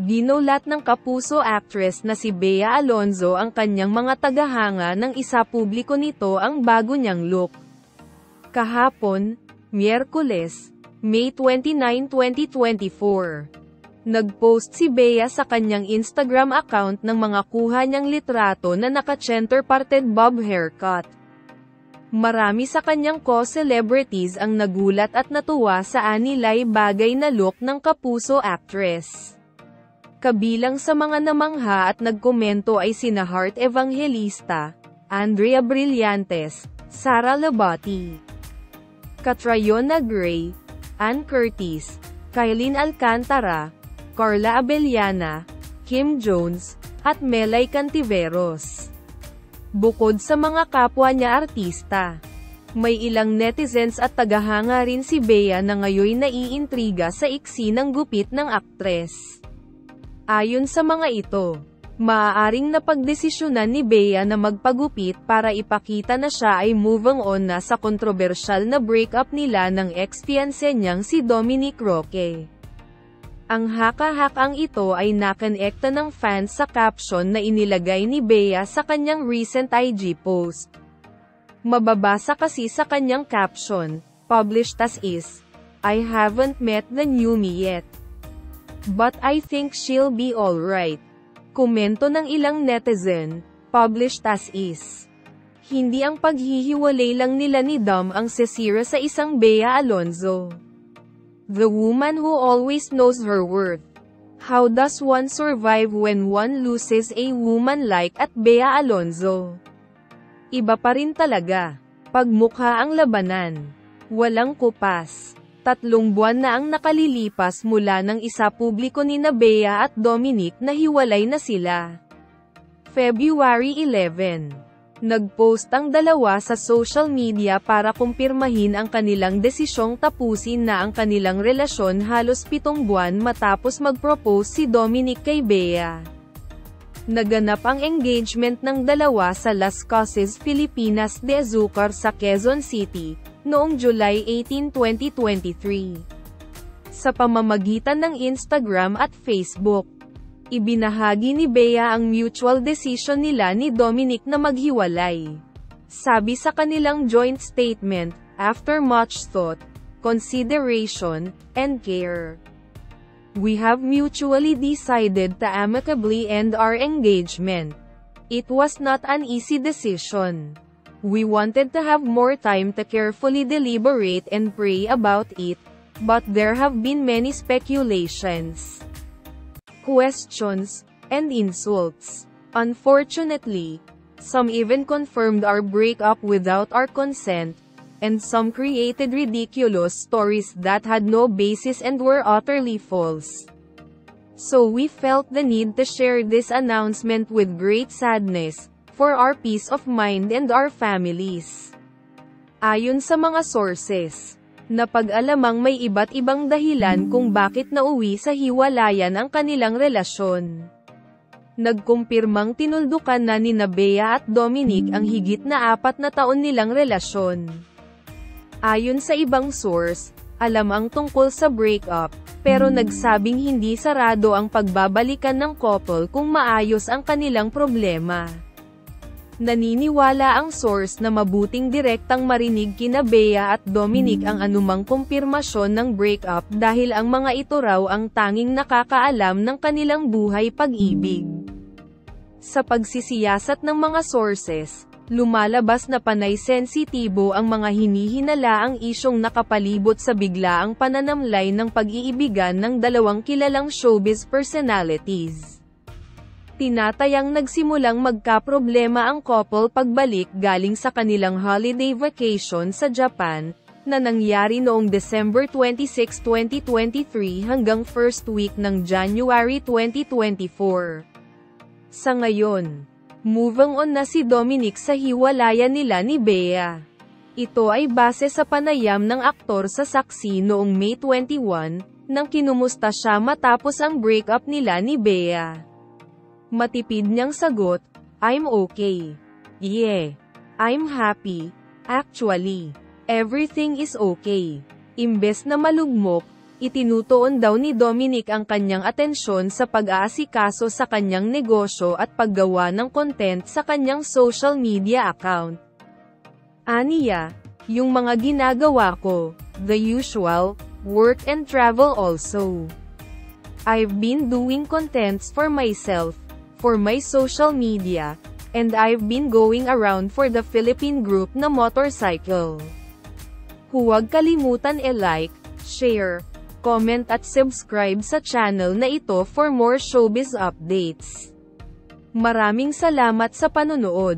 Ginulat ng kapuso actress na si Bea Alonzo ang kanyang mga tagahanga nang isapubliko nito ang bago niyang look. Kahapon, Miyerkules, May 29, 2024. Nag-post si Bea sa kanyang Instagram account ng mga kuha niyang litrato na naka-center parted bob haircut. Marami sa kanyang co-celebrities ang nagulat at natuwa sa anilay bagay na look ng kapuso actress. Kabilang sa mga namangha at nagkomento ay sina Heart Evangelista, Andrea Brillantes, Sara Labati, Catriona Gray, Ann Curtis, Kylene Alcantara, Carla Abellana, Kim Jones, at Melay Cantiveros. Bukod sa mga kapwa niya artista, may ilang netizens at tagahanga rin si Bea na ngayon naiintriga sa iksi ng gupit ng aktres. Ayon sa mga ito, maaaring napagdesisyonan ni Bea na magpagupit para ipakita na siya ay moving on na sa kontrobersyal na breakup nila ng ex-fiancé niyang si Dominic Roque. Ang haka-hakang ito ay nakonekta ng fans sa caption na inilagay ni Bea sa kanyang recent IG post. Mababasa kasi sa kanyang caption, published as is, "I haven't met the new me yet. But I think she'll be alright." Komento ng ilang netizen, published as is. Hindi ang paghihiwalay lang nila ni Dom ang sisira sa isang Bea Alonzo. The woman who always knows her worth. How does one survive when one loses a woman like at Bea Alonzo? Iba pa rin talaga. Pagmukha ang labanan. Walang kupas. 3 buwan na ang nakalilipas mula nang isapubliko nina Bea at Dominic na hiwalay na sila. February 11. Nag-post ang dalawa sa social media para kumpirmahin ang kanilang desisyong tapusin na ang kanilang relasyon halos 7 buwan matapos mag-propose si Dominic kay Bea. Naganap ang engagement ng dalawa sa Las Casas, Filipinas de Azucar sa Quezon City, noong July 18, 2023. Sa pamamagitan ng Instagram at Facebook, ibinahagi ni Bea ang mutual decision nila ni Dominic na maghiwalay. Sabi sa kanilang joint statement, "After much thought, consideration, and care, we have mutually decided to amicably end our engagement. It was not an easy decision. We wanted to have more time to carefully deliberate and pray about it, but there have been many speculations, questions, and insults. Unfortunately, some even confirmed our breakup without our consent, and some created ridiculous stories that had no basis and were utterly false. So we felt the need to share this announcement with great sadness, for our peace of mind and our families." Ayon sa mga sources, napag-alamang may iba't ibang dahilan kung bakit nauwi sa hiwalayan ang kanilang relasyon. Nagkumpirmang tinuldukan na nina Bea at Dominic ang higit na 4 na taon nilang relasyon. Ayon sa ibang source, alam ang tungkol sa breakup, pero nagsabing hindi sarado ang pagbabalikan ng couple kung maayos ang kanilang problema. Naniniwala ang source na mabuting direktang marinig kina Bea at Dominic ang anumang kumpirmasyon ng breakup dahil ang mga ito raw ang tanging nakakaalam ng kanilang buhay pag-ibig. Sa pagsisiyasat ng mga sources, lumalabas na panay sensitibo ang mga hinihinalaang isyong nakapalibot sa biglaang pananamlay ng pag-iibigan ng dalawang kilalang showbiz personalities. Tinatayang nagsimulang magkaproblema ang couple pagbalik galing sa kanilang holiday vacation sa Japan, na nangyari noong December 26, 2023 hanggang first week ng January 2024. Sa ngayon, moving on na si Dominic sa hiwalayan nila ni Bea. Ito ay base sa panayam ng aktor sa saksi noong May 21, nang kinumusta siya matapos ang breakup nila ni Bea. Matipid niyang sagot, "I'm okay. Yeah. I'm happy. Actually, everything is okay." Imbes na malugmok, Itinutuon daw ni Dominic ang kanyang atensyon sa pag-aasikaso sa kanyang negosyo at paggawa ng content sa kanyang social media account. Aniya, yung mga ginagawa ko, the usual, work and travel also. I've been doing contents for myself, for my social media, and I've been going around for the Philippine group na motorcycle. Huwag kalimutan i-like, share, comment at subscribe sa channel na ito for more showbiz updates. Maraming salamat sa panonood.